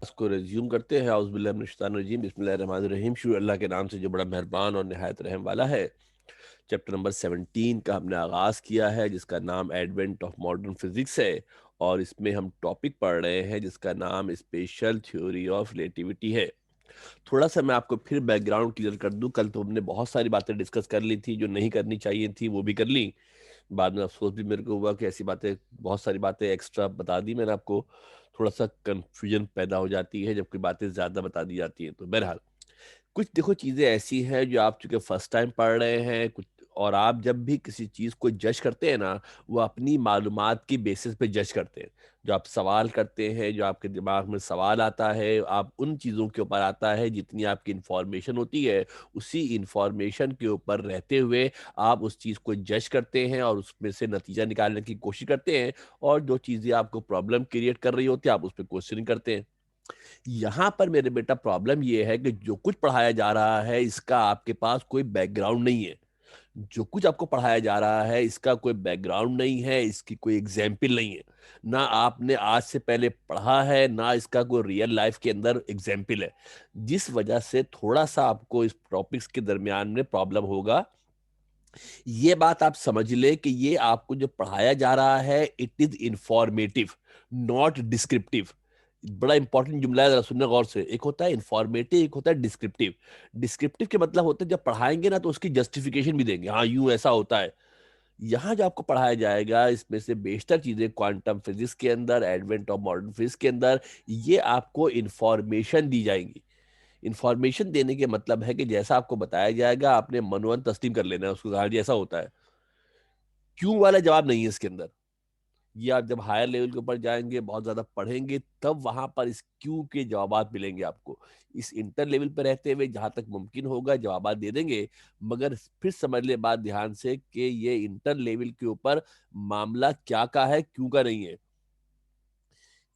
इसको रिज्यूम करते हैं। औज़ुबिल्लाहि मिनश्शैतानिर्रजीम, बिस्मिल्लाहिर्रहमानिर्रहीम। शुरू अल्लाह के नाम से जो बड़ा मेहरबान और निहायत रहम वाला है। चैप्टर नंबर 17 का हमने आगाज़ किया है, जिसका नाम एडवेंट ऑफ मॉडर्न फिजिक्स है, और इसमें हम टॉपिक पढ़ रहे हैं जिसका नाम स्पेशल थ्योरी ऑफ रिलेटिविटी है। थोड़ा सा मैं आपको फिर बैकग्राउंड क्लियर कर दूं। कल तो हमने बहुत सारी बातें डिस्कस कर ली थी, जो नहीं करनी चाहिए थी वो भी कर ली। बाद में अफसोस भी मेरे को हुआ कि ऐसी बातें, बहुत सारी बातें एक्स्ट्रा बता दी मैंने आपको। थोड़ा सा कंफ्यूजन पैदा हो जाती है जब कोई बातें ज़्यादा बता दी जाती हैं। तो बहरहाल, कुछ देखो चीज़ें ऐसी हैं जो आप चूंकि फर्स्ट टाइम पढ़ रहे हैं कुछ, और आप जब भी किसी चीज़ को जज करते हैं ना, वो अपनी मालूमात की बेसिस पे जज करते हैं। जो आप सवाल करते हैं, जो आपके दिमाग में सवाल आता है, आप उन चीज़ों के ऊपर आता है जितनी आपकी इंफॉर्मेशन होती है, उसी इंफॉर्मेशन के ऊपर रहते हुए आप उस चीज़ को जज करते हैं और उसमें से नतीजा निकालने की कोशिश करते हैं। और जो चीज़ें आपको प्रॉब्लम क्रिएट कर रही होती है, आप उस पर क्वेश्चन करते हैं। यहाँ पर मेरे बेटा प्रॉब्लम ये है कि जो कुछ पढ़ाया जा रहा है, इसका आपके पास कोई बैकग्राउंड नहीं है। जो कुछ आपको पढ़ाया जा रहा है, इसका कोई बैकग्राउंड नहीं है, इसकी कोई एग्जाम्पल नहीं है। ना आपने आज से पहले पढ़ा है, ना इसका कोई रियल लाइफ के अंदर एग्जाम्पल है। जिस वजह से थोड़ा सा आपको इस टॉपिक्स के दरमियान में प्रॉब्लम होगा। ये बात आप समझ ले कि ये आपको जो पढ़ाया जा रहा है, it is informative, not descriptive. बड़ा इंपॉर्टेंट जुमला है, जरा सुनना गौर से। एक होता है इंफॉर्मेटिव, एक होता है डिस्क्रिप्टिव। डिस्क्रिप्टिव के मतलब होता है जब पढ़ाएंगे ना तो उसकी जस्टिफिकेशन भी देंगे, हाँ यूं ऐसा होता है। यहाँ जो आपको पढ़ाया जाएगा, इसमें से बेशतर चीजें क्वांटम फिजिक्स के अंदर, एडवेंट ऑफ मॉडर्न फिजिक्स के अंदर, ये आपको इंफॉर्मेशन दी जाएंगी। इंफॉर्मेशन देने के मतलब है कि जैसा आपको बताया जाएगा, आपने मनोवन तस्लीम कर लेना है उसको, कहा जी ऐसा होता है। क्यों वाला जवाब नहीं है इसके अंदर। ये आप जब हायर लेवल के ऊपर जाएंगे, बहुत ज्यादा पढ़ेंगे, तब वहां पर इस क्यों के जवाब मिलेंगे आपको। इस इंटर लेवल पर रहते हुए जहां तक मुमकिन होगा जवाब दे देंगे। मगर फिर समझ ले बात ध्यान से कि ये इंटर लेवल के ऊपर मामला क्या का है, क्यों का नहीं है।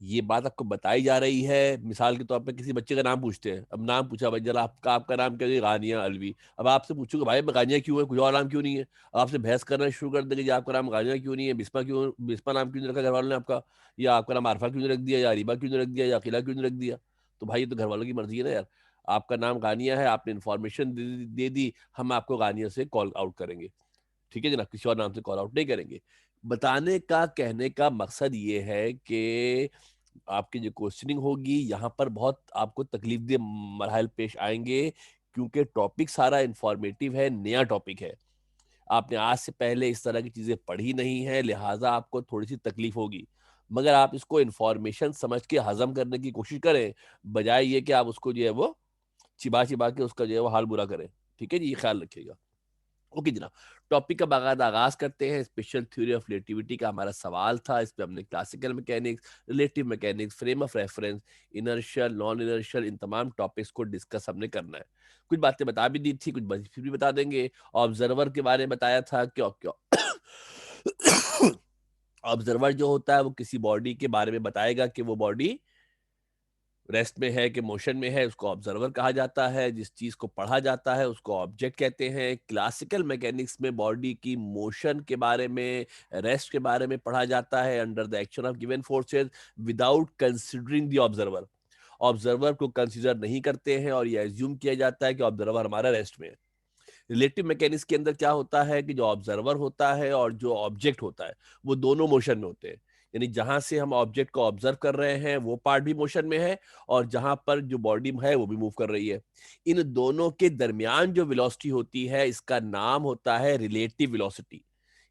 ये बात आपको बताई जा रही है। मिसाल के तौर पे किसी बच्चे का नाम पूछते हैं। अब नाम पूछा, भाई जरा आपका आपका नाम क्या है? गानिया अलवी। अब आपसे पूछूंगा, भाई गानिया क्यों है, कुछ और नाम क्यों नहीं है? अब आपसे बहस करना शुरू कर देंगे, आपका नाम गानिया क्यों नहीं है, बिस्मा क्यों, बिस्मा नाम क्यों नहीं रखा घर वालों ने आपका, या आपका नाम आरफा क्यों नहीं रख दिया, या अरीबा क्यों नहीं रख दिया, या अकीला क्यों नहीं रख दिया। तो भाई ये तो घर वालों की मर्जी है ना यार। आपका नाम गानिया है, आपने इन्फॉर्मेशन दे दी, हम आपको गानिया से कॉल आउट करेंगे। ठीक है जनाब, किसी और नाम से कॉल आउट नहीं करेंगे। बताने का, कहने का मकसद ये है कि आपकी जो क्वेश्चनिंग होगी, यहाँ पर बहुत आपको तकलीफ दे मरहल पेश आएंगे। क्योंकि टॉपिक सारा इंफॉर्मेटिव है, नया टॉपिक है। आपने आज से पहले इस तरह की चीजें पढ़ी नहीं है, लिहाजा आपको थोड़ी सी तकलीफ होगी। मगर आप इसको इंफॉर्मेशन समझ के हजम करने की कोशिश करें, बजाय ये कि आप उसको जो है वो चिबा चिबा के उसका जो है वो हाल बुरा करें। ठीक है जी, ये ख्याल रखिएगा। ओके जनाब, टॉपिक का बाकायदा आगाज करते हैं। स्पेशल थ्योरी ऑफ रिलेटिविटी का हमारा सवाल था। इस पे हमने classical mechanics, relative mechanics, frame of reference, inertial, non inertial, इन तमाम टॉपिक्स को डिस्कस हमने करना है। कुछ बातें बता भी दी थी, कुछ फिर भी बता देंगे। ऑब्जर्वर के बारे में बताया था। क्यों क्यों ऑब्जर्वर जो होता है वो किसी बॉडी के बारे में बताएगा कि वो बॉडी रेस्ट में है कि मोशन में है, उसको ऑब्जर्वर कहा जाता है। जिस चीज को पढ़ा जाता है उसको ऑब्जेक्ट कहते हैं। क्लासिकल मैकेनिक्स में बॉडी की मोशन के बारे में, रेस्ट के बारे में पढ़ा जाता है under the action of given forces, without considering the observer. Observer को कंसिडर नहीं करते हैं और ये एज्यूम किया जाता है कि ऑब्जर्वर हमारा रेस्ट में है। रिलेटिव मैकेनिक्स के अंदर क्या होता है कि जो ऑब्जर्वर होता है और जो ऑब्जेक्ट होता है, वो दोनों मोशन में होते हैं। यानी जहां से हम ऑब्जेक्ट को ऑब्जर्व कर रहे हैं वो पार्ट भी मोशन में है, और जहां पर जो बॉडी है वो भी मूव कर रही है। इन दोनों के दरमियान जो वेलोसिटी होती है, इसका नाम होता है रिलेटिव वेलोसिटी।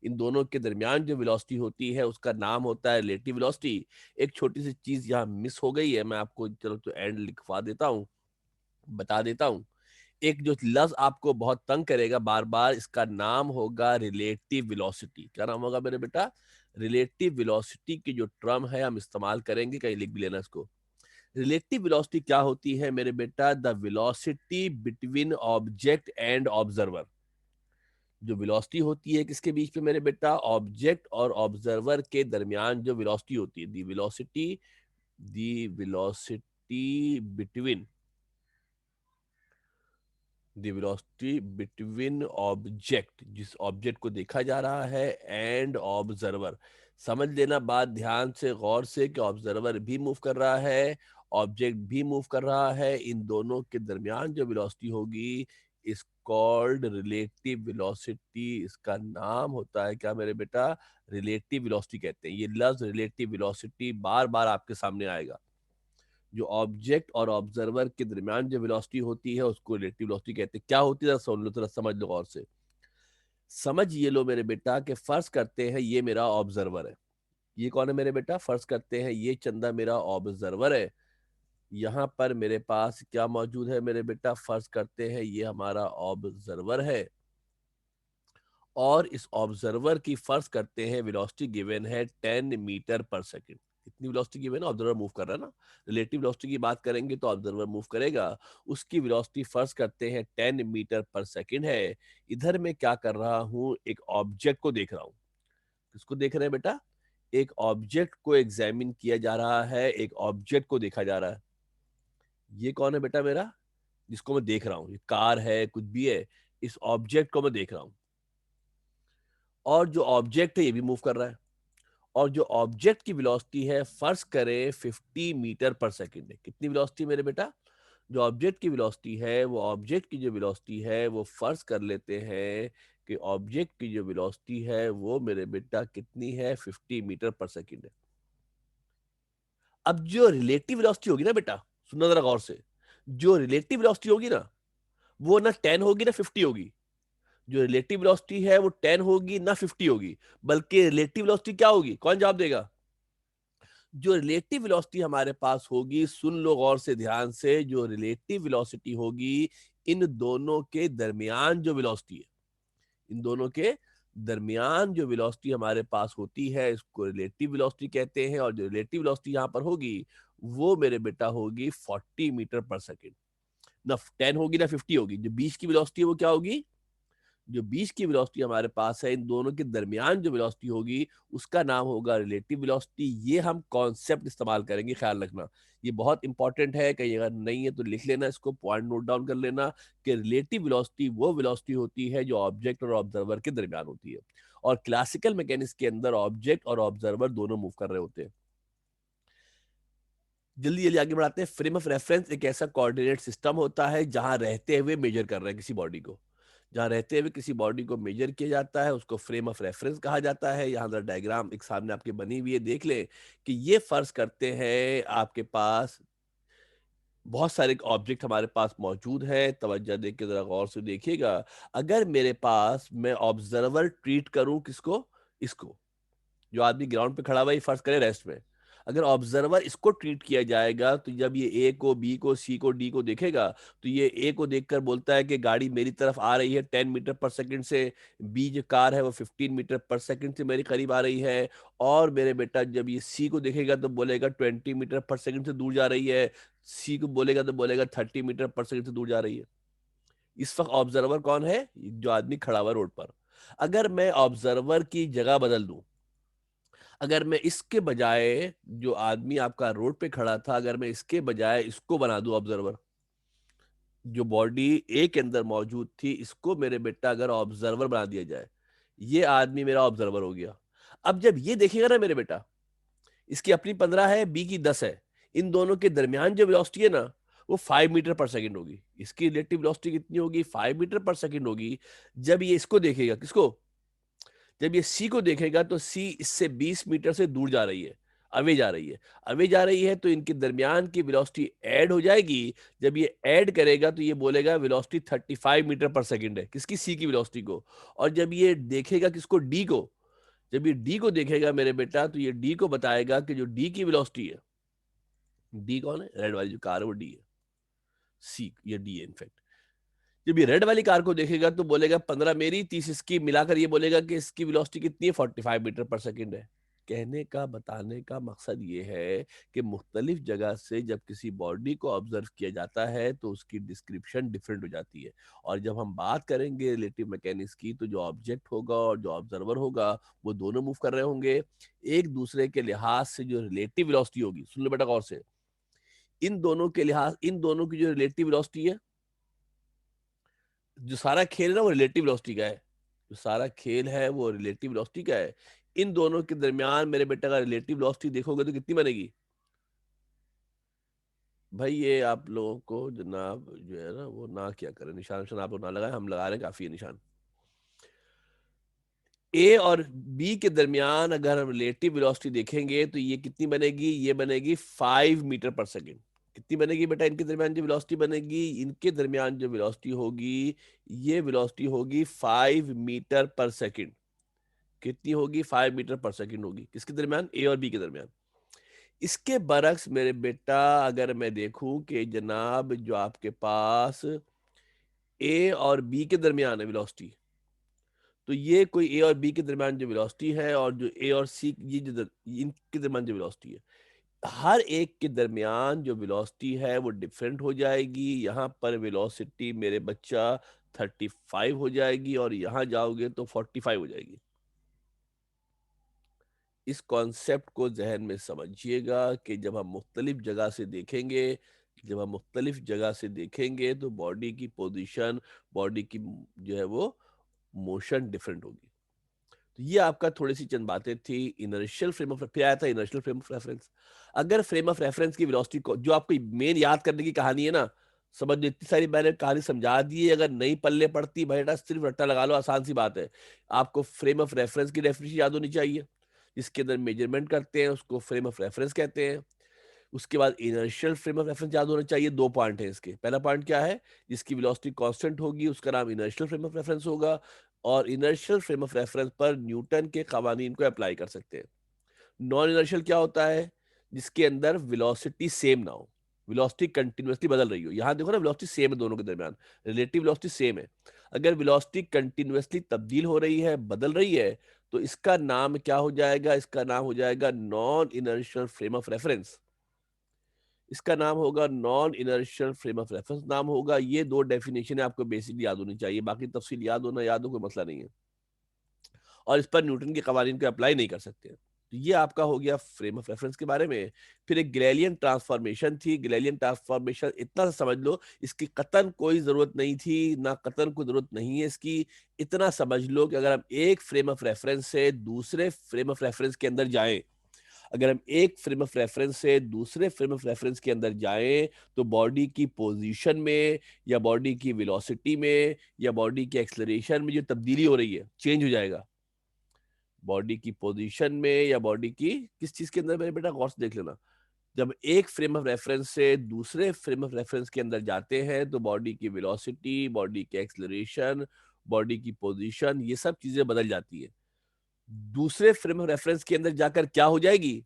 इन दोनों के दरमियान जो वेलोसिटी होती है उसका नाम होता है रिलेटिव वेलोसिटी। एक छोटी सी चीज यहाँ मिस हो गई है, मैं आपको चलो तो एंड लिखवा देता हूँ, बता देता हूँ। एक जो लफ्ज आपको बहुत तंग करेगा बार बार, इसका नाम होगा रिलेटिव वेलोसिटी। क्या नाम होगा मेरे बेटा? रिलेटिव वेलोसिटी की जो टर्म है हम इस्तेमाल करेंगे, कहीं लिख भी लेना इसको। रिलेटिव वेलोसिटी क्या होती है मेरे बेटा? The velocity between object and observer. जो वेलोसिटी होती है किसके बीच में मेरे बेटा? ऑब्जेक्ट और ऑब्जर्वर के दरमियान जो वेलोसिटी होती है, the velocity between, the velocity between object, जिस ऑब्जेक्ट को देखा जा रहा है, एंड ऑब्जर्वर। समझ लेना बात ध्यान से, गौर से, कि ऑब्जर्वर भी मूव कर रहा है ऑब्जेक्ट भी मूव कर रहा है, इन दोनों के दरमियान जो वेलोसिटी होगी इस कॉल्ड रिलेटिव वेलोसिटी। इसका नाम होता है क्या मेरे बेटा? रिलेटिव वेलोसिटी कहते हैं। ये लफ्ज रिलेटिव वेलोसिटी बार बार आपके सामने आएगा। जो ऑब्जेक्ट और ऑब्जर्वर के दरमियान जो वेलोसिटी होती है उसको रिलेटिव वेलोसिटी कहते हैं। क्या होती है सुन लो, थोड़ा समझ लो गौर से। समझ ये लो मेरे बेटा कि फर्ज करते हैं ये मेरा ऑब्जर्वर है। ये कौन है मेरे बेटा? फर्ज करते हैं ये चंदा मेरा ऑब्जर्वर है। यहाँ पर मेरे पास क्या मौजूद है मेरे बेटा? फर्ज करते हैं ये हमारा ऑब्जर्वर है और इस ऑब्जर्वर की फर्ज करते हैं वेलोसिटी गिवन है 10 मीटर पर सेकंड। कितनी वेलोसिटी गिवन है? ऑब्जर्वर मूव कर रहा है ना। रिलेटिव वेलोसिटी की बात करेंगे तो ऑब्जर्वर मूव करेगा, उसकी वेलोसिटी फर्ज करते हैं 10 मीटर पर सेकंड है। इधर मैं क्या कर रहा हूँ? एक ऑब्जेक्ट को देख रहा हूँ। किसको देख रहे हैं बेटा? एक ऑब्जेक्ट को एग्जामिन किया जा रहा है, एक ऑब्जेक्ट को देखा जा रहा है। ये कौन है बेटा मेरा? जिसको मैं देख रहा हूँ, ये कार है कुछ भी है, इस ऑब्जेक्ट को मैं देख रहा हूँ। और जो ऑब्जेक्ट है ये भी मूव कर रहा है और जो ऑब्जेक्ट की वेलोसिटी है फर्ज करें 50 मीटर पर सेकंड है। कितनी वेलोसिटी मेरे बेटा? जो ऑब्जेक्ट की वेलोसिटी है वो ऑब्जेक्ट की जो वेलोसिटी है वो फर्ज कर लेते हैं कि ऑब्जेक्ट की जो वेलोसिटी है वो मेरे बेटा कितनी है? 50 मीटर पर सेकंड है। अब जो रिलेटिव वेलोसिटी होगी ना बेटा, सुनना जरा गौर से, जो रिलेटिव वेलोसिटी होगी ना वो ना 10 होगी ना 50 होगी। जो रिलेटिव वेलोसिटी है वो 10 होगी ना 50 होगी, बल्कि रिलेटिव वेलोसिटी क्या होगी? कौन जवाब देगा? जो रिलेटिव वेलोसिटी हमारे पास होगी, सुन लो गौर से ध्यान से, जो रिलेटिव वेलोसिटी होगी इन दोनों के दरमियान जो वेलोसिटी है, इन दोनों के दरमियान जो वेलोसिटी हमारे पास होती है इसको रिलेटिव वेलोसिटी कहते हैं। और जो रिलेटिव वेलोसिटी यहाँ पर होगी वो मेरे बेटा होगी 40 मीटर पर सेकेंड। ना 10 होगी ना 50 होगी। जो बीच की वेलोसिटी है वो क्या होगी? जो बीच की वेलोसिटी हमारे पास है इन दोनों के दरमियान जो वेलोसिटी होगी उसका नाम होगा रिलेटिव वेलोसिटी। ये हम कॉन्सेप्ट इस्तेमाल करेंगे, ख्याल रखना। ये बहुत इंपॉर्टेंट है, कहीं अगर नहीं है तो लिख लेना, इसको पॉइंट नोट डाउन कर लेना कि रिलेटिव वेलोसिटी वो वेलोसिटी होती है जो ऑब्जेक्ट और ऑब्जर्वर के दरमियान होती है। और क्लासिकल मैकेनिक्स के अंदर ऑब्जेक्ट और ऑब्जर्वर दोनों मूव कर रहे होते हैं। जल्दी जल्दी आगे बढ़ाते हैं। फ्रेम ऑफ रेफरेंस एक ऐसा कोऑर्डिनेट सिस्टम होता है जहां रहते हुए मेजर कर रहे हैं किसी बॉडी को। जहां रहते हुए किसी बॉडी को मेजर किया जाता है उसको फ्रेम ऑफ रेफरेंस कहा जाता है। यहाँ डायग्राम एक सामने आपके बनी हुई है, देख ले कि ये फर्ज करते हैं आपके पास बहुत सारे ऑब्जेक्ट हमारे पास मौजूद है। तवज्जो देख के जरा गौर से देखिएगा। अगर मेरे पास मैं ऑब्जर्वर ट्रीट करूं किसको? इसको। जो आदमी ग्राउंड पे खड़ा हुआ है फर्ज करे रेस्ट में, अगर ऑब्जर्वर इसको ट्रीट किया जाएगा तो जब ये ए को, बी को, सी को, डी को देखेगा तो ये ए को देखकर बोलता है कि गाड़ी मेरी तरफ आ रही है 10 मीटर पर सेकंड से, बी जो कार है वो 15 मीटर पर सेकंड से मेरे करीब आ रही है। और मेरे बेटा जब ये सी को देखेगा तो बोलेगा 20 मीटर पर सेकंड से दूर जा रही है, सी को बोलेगा तो बोलेगा 30 मीटर पर सेकंड से दूर जा रही है। इस वक्त ऑब्जर्वर कौन है? जो आदमी खड़ा हुआ रोड पर। अगर मैं ऑब्जर्वर की जगह बदल दूं, अगर मैं इसके बजाय जो आदमी आपका रोड पे खड़ा था अगर मैं इसके बजाय इसको बना दूं ऑब्जर्वर, जो बॉडी ए के अंदर मौजूद थी इसको मेरे बेटा अगर ऑब्जर्वर बना दिया जाए, ये आदमी मेरा ऑब्जर्वर हो गया। अब जब ये देखेगा ना मेरे बेटा, इसकी अपनी 15 है, बी की 10 है, इन दोनों के दरमियान जो वेलोसिटी है ना वो 5 मीटर पर सेकंड होगी। इसकी रिलेटिव वेलोसिटी कितनी होगी? 5 मीटर पर सेकंड होगी। जब ये इसको देखेगा, किसको? जब ये सी को देखेगा तो सी इससे 20 मीटर से दूर जा रही है, अवे जा रही है। अवे जा रही है तो इनके दरमियान की वेलोसिटी ऐड हो जाएगी। जब ये ऐड करेगा तो ये बोलेगा वेलोसिटी 35 मीटर पर सेकंड है, किसकी? सी की वेलोसिटी को। और जब ये देखेगा किसको? डी को। जब ये डी को देखेगा मेरे बेटा तो ये डी को बताएगा कि जो डी की वेलोसिटी है, डी कौन है? रेड वाली जो कार है वो डी है, सी ये डी है इनफैक्ट। जब ये रेड वाली कार को देखेगा तो बोलेगा 15 मेरी, 30 इसकी, मिलाकर ये बोलेगा कि इसकी वेलोसिटी कितनी है? 45 मीटर पर सेकंड है। कहने का, बताने का मकसद ये है कि मुख्तलिफ जगह से जब किसी बॉडी को ऑब्जर्व किया जाता है तो उसकी डिस्क्रिप्शन डिफरेंट हो जाती है। और जब हम बात करेंगे रिलेटिव मैकेनिक्स की तो जो ऑब्जेक्ट होगा और जो ऑब्जर्वर होगा वो दोनों मूव कर रहे होंगे। एक दूसरे के लिहाज से जो रिलेटिव वेलोसिटी होगी, सुन लो बेटा गौर से, इन दोनों के लिहाज, इन दोनों की जो रिलेटिव वेलोसिटी है, जो सारा खेल है ना वो रिलेटिव वेलोसिटी का है। जो सारा खेल है वो रिलेटिव वेलोसिटी का है। इन दोनों के दरमियान मेरे बेटा का रिलेटिव वेलोसिटी देखोगे तो कितनी बनेगी? भाई ये आप लोगों को जनाब जो है ना वो ना क्या करें, निशान निशान आप लोग ना लगाए, हम लगा रहे हैं, काफी है निशान। ए और बी के दरमियान अगर हम रिलेटिव वेलोसिटी देखेंगे तो ये कितनी बनेगी, ये बनेगी 5 मीटर पर सेकेंड। कितनी बनेगी बेटा इनके दरमियान जो वेलोसिटी बनेगी, इनके दरमियान जो वेलोसिटी होगी, ये वेलोसिटी होगी 5 मीटर पर सेकेंड। कितनी होगी, 5 मीटर पर सेकेंड होगी, किसके दरमियान, ए और बी के दरमियान। इसके बरक्स मेरे बेटा अगर मैं देखूं कि जनाब जो आपके पास ए और बी के दरमियान है वेलोसिटी, तो ये कोई ए और बी के दरमियान जो वेलोसिटी है और जो ए और सी ये इनके दरमियान जो वेलोसिटी है, हर एक के दरमियान जो वेलोसिटी है वो डिफरेंट हो जाएगी। यहाँ पर वेलोसिटी मेरे बच्चा 35 हो जाएगी और यहाँ जाओगे तो 45 हो जाएगी। इस कॉन्सेप्ट को जहन में समझिएगा कि जब हम मुख्तलिफ जगह से देखेंगे, जब हम मुख्तलिफ जगह से देखेंगे तो बॉडी की पोजीशन, बॉडी की जो है वो मोशन डिफरेंट होगी। तो ये आपका थोड़ी सी चंद बातें थी इनर्शियल फ्रेम ऑफ, फिर आया था इनर्शियल फ्रेम ऑफ रेफरेंस। अगर फ्रेम ऑफ रेफरेंस की वेलोसिटी को जो आपको मेन याद करने की कहानी है ना, समझ लो इतनी सारी मैंने कहानी समझा दी है, अगर नहीं पल्ले पड़ती बेटा सिर्फ रट्टा लगा लो, आसान सी बात है। आपको फ्रेम ऑफ रेफरेंस की डेफिनेशन याद होनी चाहिए, जिसके अंदर मेजरमेंट करते हैं उसको फ्रेम ऑफ रेफरेंस कहते हैं। उसके बाद इनर्शियल फ्रेम ऑफ रेफरेंस याद होना चाहिए। 2 पॉइंट है इसके, पहला पॉइंट क्या है, जिसकी वेलोसिटी कांस्टेंट होगी उसका नाम इनर्शियल फ्रेम ऑफ रेफरेंस होगा, और इनर्शियल फ्रेम ऑफ रेफरेंस पर न्यूटन के कवानीन को अप्लाई कर सकते हैं। नॉन इनर्शियल क्या होता है, जिसके अंदर वेलोसिटी सेम ना हो, वेलोसिटी कंटिन्यूअसली बदल रही हो। यहाँ देखो ना वेलोसिटी सेम है दोनों के दरमियान, रिलेटिव वेलोसिटी सेम है। अगर वेलोसिटी कंटिन्यूअसली तब्दील हो रही है, बदल रही है, तो इसका नाम क्या हो जाएगा, इसका नाम हो जाएगा non inertial frame of reference. इसका नाम होगा non inertial frame of reference नाम होगा। ये 2 डेफिनेशन है, आपको बेसिकली याद होनी चाहिए, बाकी तफसील याद होना याद हो कोई मसला नहीं है, और इस पर न्यूटन के कवानीन को अप्लाई नहीं कर सकते। तो ये आपका हो गया फ्रेम ऑफ रेफरेंस के बारे में। फिर एक ग्रेलियन ट्रांसफॉर्मेशन थी। ग्रेलियन ट्रांसफॉर्मेशन इतना सा समझ लो, इसकी कतन कोई जरूरत नहीं थी, ना कतन को जरूरत नहीं है इसकी। इतना समझ लो कि अगर हम एक फ्रेम ऑफ रेफरेंस से दूसरे फ्रेम ऑफ रेफरेंस के अंदर जाएं, अगर हम एक फ्रेम ऑफ रेफरेंस से दूसरे फ्रेम ऑफ रेफरेंस के अंदर जाएं, तो बॉडी की पोजीशन में या बॉडी की वेलोसिटी में या बॉडी की एक्सेलरेशन में जो तब्दीली हो रही है, चेंज हो जाएगा। बॉडी की पोजीशन में या बॉडी की किस चीज के अंदर, मेरे बेटा गौर से देख लेना, जब एक फ्रेम ऑफ रेफरेंस से दूसरे फ्रेम ऑफ रेफरेंस के अंदर जाते हैं तो बॉडी की वेलोसिटी, बॉडी की एक्सेलरेशन, बॉडी की पोजीशन, ये सब चीजें बदल जाती है। दूसरे फ्रेम ऑफ रेफरेंस के अंदर जाकर क्या हो जाएगी,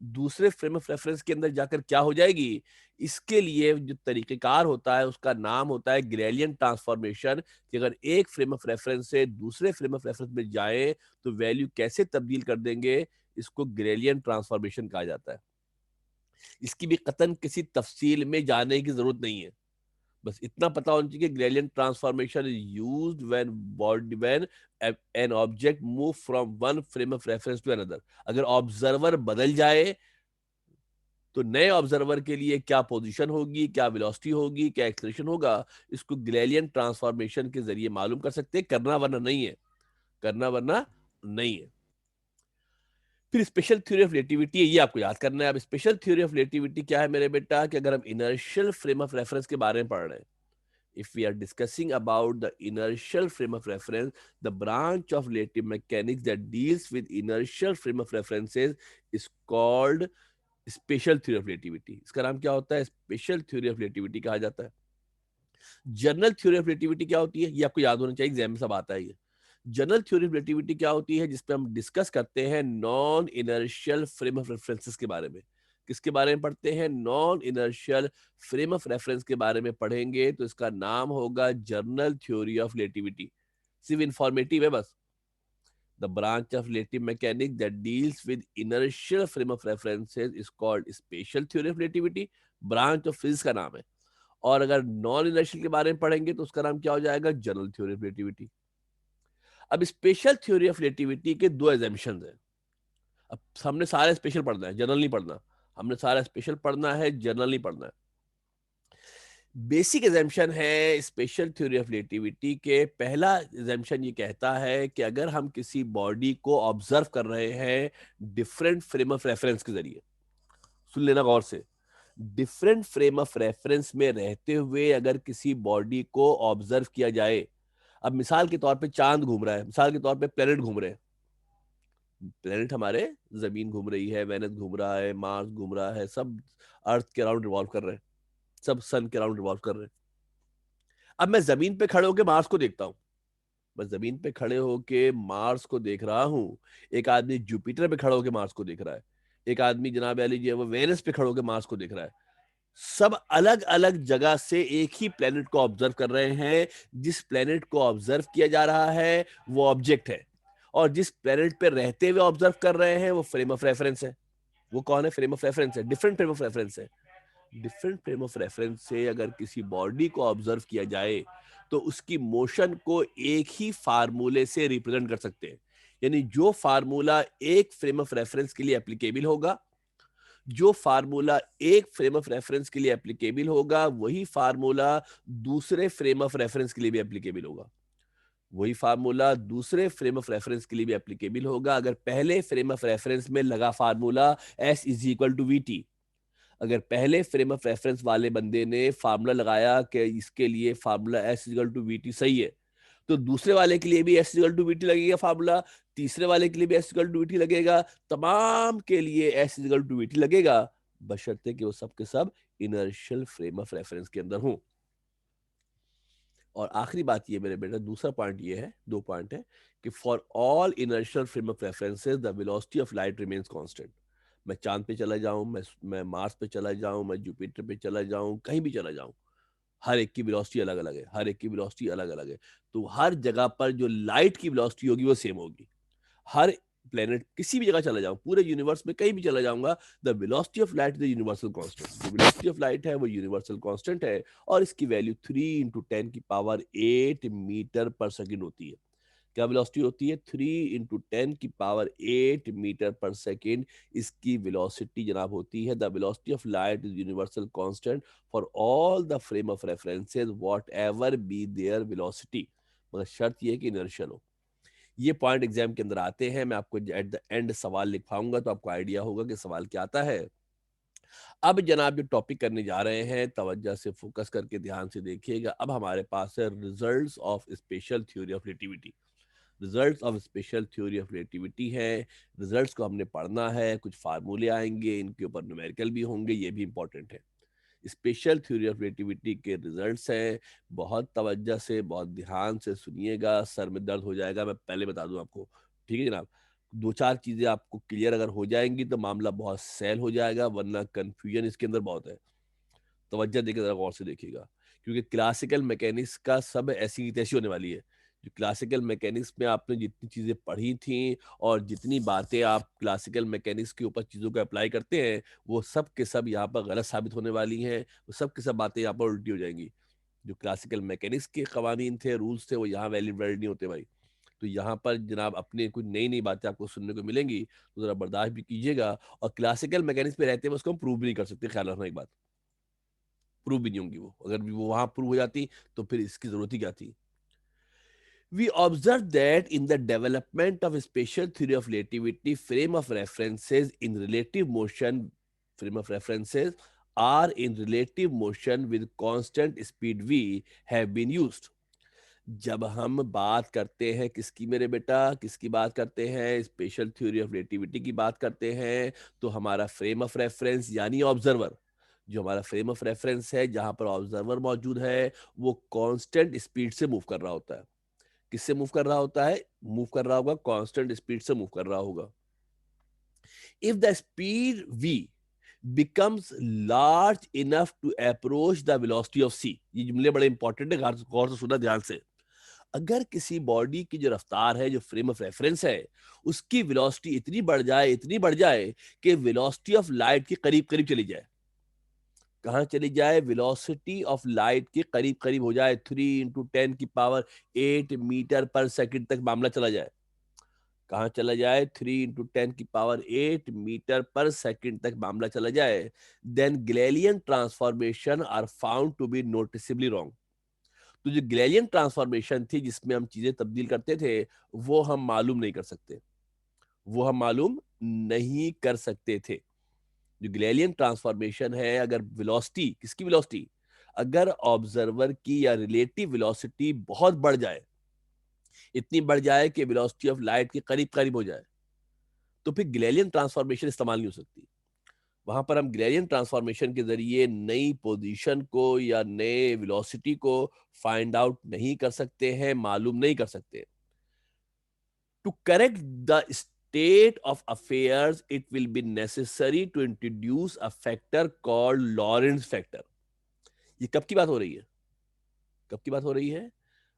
दूसरे फ्रेम ऑफ रेफरेंस के अंदर जाकर क्या हो जाएगी, इसके लिए जो तरीकेकार होता है उसका नाम होता है ग्रेडियंट ट्रांसफॉर्मेशन। कि अगर एक फ्रेम ऑफ रेफरेंस से दूसरे फ्रेम ऑफ रेफरेंस में जाए तो वैल्यू कैसे तब्दील कर देंगे, इसको ग्रेडियंट ट्रांसफॉर्मेशन कहा जाता है। इसकी भी कतन किसी तफसील में जाने की जरूरत नहीं है, बस इतना पता होना चाहिए कि gradient transformation is used when an object move from one frame of reference to another. अगर ऑब्जर्वर बदल जाए तो नए ऑब्जर्वर के लिए क्या पोजीशन होगी, क्या वेलोसिटी होगी, क्या एक्सेलरेशन होगा, इसको ग्रेडियंट ट्रांसफॉर्मेशन के जरिए मालूम कर सकते हैं। करना वरना नहीं है, करना वरना नहीं है। फिर स्पेशल थ्योरी ऑफ रिलेटिविटी है, ये आपको याद करना है। अब स्पेशल थ्योरी ऑफ रिलेटिविटी क्या है मेरे बेटा, कि अगर हम इनर्शियल फ्रेम ऑफ रेफरेंस के बारे में पढ़ रहे हैं, if we are discussing about the inertial frame of reference, the branch of relative mechanics that deals with inertial frame of references is called special theory of relativity. इसका नाम क्या होता है, स्पेशल थ्योरी ऑफ रिलेटिविटी कहा जाता है। General theory of relativity क्या होती है, ये आपको याद होना चाहिए, एग्जाम में सब आता है ये। जनरल थ्योरी ऑफ रिलेटिविटी क्या होती है, जिसपे हम डिस्कस करते हैं non inertial frame of references के बारे में। किसके बारे में पढ़ते हैं, non inertial frame of reference के बारे में पढ़ेंगे, तो इसका नाम होगा जनरल थ्योरी ऑफ रिलेटिविटी। सिर्फ इंफॉर्मेटिव है बस। The branch of relative mechanics that deals with inertial frame of references is called spatial theory of relativity। Branch of physics का नाम है। और अगर नॉन इनर्शियल के बारे में पढ़ेंगे तो उसका नाम क्या हो जाएगा, जनरल थ्योरी ऑफ रिलेटिविटी। अब स्पेशल थ्योरी ऑफ रिलेटिविटी के 2 एजम्पशंस हैं। अब हमने सारे स्पेशल पढ़ना है, जनरल नहीं पढ़ना। हमने सारा स्पेशल पढ़ना है, जनरल नहीं पढ़ना है। बेसिक एजम्पशन है स्पेशल थ्योरी ऑफ रिलेटिविटी के, पहला एजम्पशन ये कहता है कि अगर हम किसी बॉडी को ऑब्जर्व कर रहे हैं डिफरेंट फ्रेम ऑफ रेफरेंस के जरिए, सुन लेना गौर से, डिफरेंट फ्रेम ऑफ रेफरेंस में रहते हुए अगर किसी बॉडी को ऑब्जर्व किया जाए, अब मिसाल के तौर पे चांद घूम रहा है, मिसाल के तौर पे प्लेनेट घूम रहे हैं, प्लेनेट हमारे जमीन घूम रही है, वेनस घूम रहा है, मार्स घूम रहा है, सब अर्थ के अराउंड रिवॉल्व कर रहे हैं, सब सन के अराउंड रिवॉल्व कर रहे हैं। अब मैं जमीन पे खड़े होकर मार्स को देखता हूँ, मैं जमीन पे खड़े होके मार्स को देख रहा हूँ, एक आदमी जुपिटर पे खड़े होकर मार्स को देख रहा है, एक आदमी जनाब अली जी वो वेनस पे खड़े होकर मार्स को देख रहा है। सब अलग अलग जगह से एक ही प्लेनेट को ऑब्जर्व कर रहे हैं। जिस प्लेनेट को ऑब्जर्व किया जा रहा है वो ऑब्जेक्ट है, और जिस प्लेनेट पे रहते हुए ऑब्जर्व कर रहे हैं वो फ्रेम ऑफ रेफरेंस है। वो कौन है? फ्रेम ऑफ रेफरेंस है, डिफरेंट फ्रेम ऑफ रेफरेंस है। डिफरेंट फ्रेम ऑफ रेफरेंस से अगर किसी बॉडी को ऑब्जर्व किया जाए तो उसकी मोशन को एक ही फार्मूले से रिप्रेजेंट कर सकते हैं। यानी जो फार्मूला एक फ्रेम ऑफ रेफरेंस के लिए एप्लीकेबल होगा, जो फार्मूला एक फ्रेम ऑफ रेफरेंस के लिए एप्लीकेबल होगा, वही फार्मूला दूसरे फ्रेम ऑफ रेफरेंस के लिए भी एप्लीकेबल होगा। वही फार्मूला दूसरे फ्रेम ऑफ रेफरेंस के लिए भी एप्लीकेबल होगा। अगर पहले फ्रेम ऑफ रेफरेंस में लगा formula s is equal to v t, अगर पहले फ्रेम ऑफ रेफरेंस वाले बंदे ने फार्मूला लगाया कि इसके लिए formula s equal to v t सही है, तो दूसरे वाले के लिए भी s equal to v t लगेगा फार्मूला, तीसरे वाले के लिए भी s equal to v t लगेगा, तमाम के लिए s equal to v t लगेगा, बशर्ते कि वो सब के सब इनर्शियल फ्रेम ऑफ रेफरेंस के अंदर हों। और आखिरी बात ये मेरे बेटा, दूसरा पॉइंट ये है, दो पॉइंट है कि for all inertial frame of references the velocity of light remains constant. मैं चांद पे चला जाऊं, मैं मार्स पे चला जाऊं, मैं जुपिटर पे चला जाऊं, कहीं भी चला जाऊं, हर एक की वेलोसिटी अलग अलग है, हर एक की वेलोसिटी अलग अलग है। तो हर जगह पर जो लाइट की वेलोसिटी होगी वो सेम होगी। हर प्लेनेट किसी भी जगह चला जाऊं, पूरे यूनिवर्स में कहीं भी चला जाऊंगा, the velocity of light is universal constant. जो वेलोसिटी ऑफ लाइट है वो यूनिवर्सल कांस्टेंट है, और इसकी वैल्यू 3 × 10⁻⁸ होती है। क्या वेलोसिटी होती है? 3 × 10⁻⁸ इसकी वेलोसिटी जनाब होती है। The velocity of light is universal constant for all the frame of references what ever be there velocity, मगर शर्त ये है कि इनर्शियल हो। ये पॉइंट एग्जाम के अंदर आते हैं, मैं आपको एट द एंड सवाल लिखवाऊंगा तो आपको आइडिया होगा कि सवाल क्या आता है। अब जनाब जो टॉपिक करने जा रहे हैं, तवज्जो से फोकस करके ध्यान से देखिएगा। अब हमारे पास है results of special theory of relativity. Results of special theory of relativity है, रिजल्ट्स को हमने पढ़ना है, कुछ फार्मूले आएंगे, इनके ऊपर न्यूमेरिकल भी होंगे, ये भी इंपॉर्टेंट है। स्पेशल थ्योरी ऑफ रिलेटिविटी के रिजल्ट्स हैं, बहुत तवज्जो से बहुत ध्यान से सुनिएगा, सर में दर्द हो जाएगा, मैं पहले बता दूं आपको, ठीक है जनाब। दो चार चीजें आपको क्लियर अगर हो जाएंगी तो मामला बहुत सैल हो जाएगा, वरना कंफ्यूजन इसके अंदर बहुत है। तवज्जो देकर जरा गौर से देखिएगा, क्योंकि क्लासिकल मैकेनिक्स का सब ऐसी की तैसी होने वाली है। जो क्लासिकल मैकेनिक्स में आपने जितनी चीज़ें पढ़ी थी और जितनी बातें आप क्लासिकल मैकेनिक्स के ऊपर चीज़ों को अप्लाई करते हैं, वो सब के सब यहाँ पर गलत साबित होने वाली हैं। वो सब के सब बातें यहाँ पर उल्टी हो जाएंगी। जो क्लासिकल मैकेनिक्स के कवानीन थे, रूल्स थे, वो यहाँ वैलिड वैलिड नहीं होते भाई। तो यहाँ पर जनाब अपने कुछ नई नई बातें आपको सुनने को मिलेंगी, तो ज़रा बर्दाश्त भी कीजिएगा। और क्लासिकल मैकेनिक्स पे रहते हुए उसको हम प्रूव भी नहीं कर सकते, ख्याल रखना एक बात, प्रूव भी नहीं होंगी वो। अगर भी वो वहां प्रूव हो जाती तो फिर इसकी जरूरत ही क्या थी। We observe that in the development of a special theory of relativity, frame of references in relative motion, frame of references are in relative motion with constant speed v have been used. जब हम बात करते हैं किसकी मेरे बेटा, किसकी बात करते हैं? स्पेशल थ्योरी ऑफ रिलेटिविटी की बात करते हैं, तो हमारा फ्रेम ऑफ रेफरेंस यानी ऑब्जर्वर, जो हमारा फ्रेम ऑफ रेफरेंस है जहां पर ऑब्जर्वर मौजूद है, वो कांस्टेंट स्पीड से मूव कर रहा होता है। किससे मूव कर रहा होता है? मूव कर रहा होगा, कांस्टेंट स्पीड से मूव कर रहा होगा। If the speed v becomes large enough to approach the velocity of c, ये जुमले बड़े इंपॉर्टेंट है, गौर से सुना ध्यान से। अगर किसी बॉडी की जो रफ्तार है, जो फ्रेम ऑफ रेफरेंस है, उसकी वेलोसिटी इतनी बढ़ जाए, इतनी बढ़ जाए कि वेलोसिटी ऑफ लाइट के करीब करीब चली जाए। कहाँ चली जाए? वेलोसिटी ऑफ लाइट के करीब करीब हो जाए, 3 × 10⁸ तक मामला चला जाए। कहाँ चला जाए? 3 × 10⁸ तक मामला चला जाए, then Galilean transformation are found to be noticeably wrong. तो जो गैलिलियन ट्रांसफॉर्मेशन थी जिसमें हम चीजें तब्दील करते थे, वो हम मालूम नहीं कर सकते, वो हम मालूम नहीं कर सकते थे। जो गैलीलियन ट्रांसफॉर्मेशन है, अगर वेलोसिटी, किसकी वेलोसिटी, अगर ऑब्जर्वर की या रिलेटिव वेलोसिटी बहुत बढ़ जाए, इतनी बढ़ जाए कि वेलोसिटी ऑफ लाइट के करीब करीब हो जाए, तो फिर गैलीलियन ट्रांसफॉर्मेशन इस्तेमाल नहीं हो सकती। वहां पर हम गैलीलियन ट्रांसफॉर्मेशन के जरिए नई पोजीशन को या नए वेलोसिटी को फाइंड आउट नहीं कर सकते हैं, मालूम नहीं कर सकते। To correct the state of affairs, it will be necessary to introduce a factor called Lorentz factor. ये कब की बात हो रही है, कब की बात हो रही है,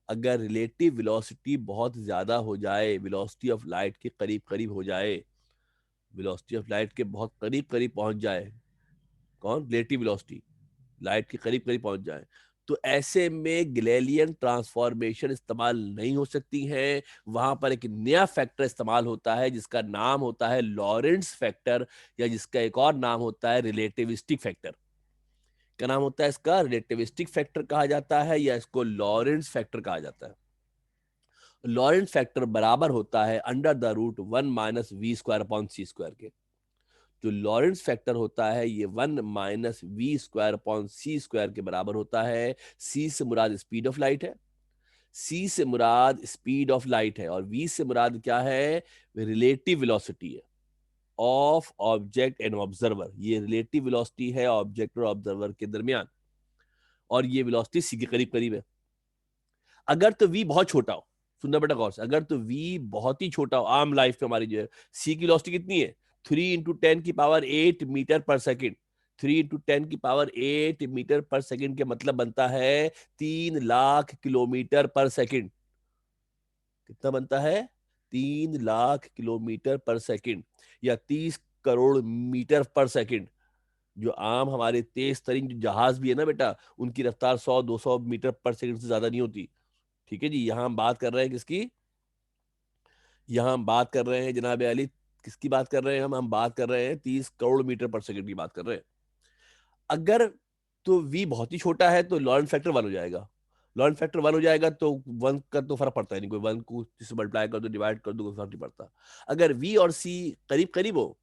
अगर रिलेटिव वेलोसिटी बहुत ज्यादा हो जाए, वेलोसिटी ऑफ लाइट के करीब करीब हो जाए, वेलोसिटी ऑफ लाइट के बहुत करीब करीब पहुंच जाए, कौन, रिलेटिव वेलोसिटी लाइट के करीब करीब पहुंच जाए, तो ऐसे में गैलीलियन ट्रांसफॉर्मेशन इस्तेमाल नहीं हो सकती है। वहां पर एक नया फैक्टर इस्तेमाल होता है जिसका नाम होता है लॉरेंट्ज फैक्टर, या जिसका एक और नाम होता है रिलेटिविस्टिक फैक्टर। क्या नाम होता है इसका, रिलेटिविस्टिक फैक्टर कहा जाता है, या इसको लॉरेंट्ज फैक्टर कहा जाता है। लॉरेंट्ज फैक्टर बराबर होता है under the root 1 - v² upon c² के। जो लॉरेंस फैक्टर होता है ये 1 - v² अपॉन c² के बराबर होता है। c से मुराद स्पीड ऑफ लाइट है, c से मुराद स्पीड ऑफ लाइट है, और v से मुराद क्या है, रिलेटिव वेलोसिटी है ऑफ ऑब्जेक्ट एंड ऑब्जर्वर। ये रिलेटिव वेलोसिटी है ऑब्जेक्ट और ऑब्जर्वर के दरमियान, और ये वेलोसिटी c के करीब करीब है। अगर तो v बहुत छोटा हो, सुनना बेटा गौर से, अगर तो v बहुत ही छोटा हो, आम लाइफ में हमारी जो है c की वेलोसिटी कितनी है, 3 × 10⁸ मीटर पर सेकेंड। 3 × 10⁸ मीटर पर सेकेंड के मतलब बनता है 3 लाख किलोमीटर पर सेकेंड। कितना बनता है, 3 लाख किलोमीटर पर सेकेंड, या 30 करोड़ मीटर पर सेकेंड। जो आम हमारे तेज तरीन जो जहाज भी है ना बेटा, उनकी रफ्तार 100-200 मीटर पर सेकंड से ज्यादा नहीं होती। ठीक है जी, यहां हम बात कर रहे हैं किसकी, यहां हम बात कर रहे हैं जनाब अली, किसकी बात कर रहे हैं हम बात कर रहे हैं 30 करोड़ मीटर पर सेकंड की बात कर रहे हैं। अगर तो v बहुत ही छोटा है तो लॉरेंट फैक्टर 1 हो जाएगा। लॉरेंट फैक्टर 1 हो जाएगा तो 1 का तो फर्क पड़ता है नहीं, कोई 1 को जिससे मल्टीप्लाई कर दो, डिवाइड कर दो, कोई फर्क नहीं पड़ता। अगर v और c करीब करीब हो,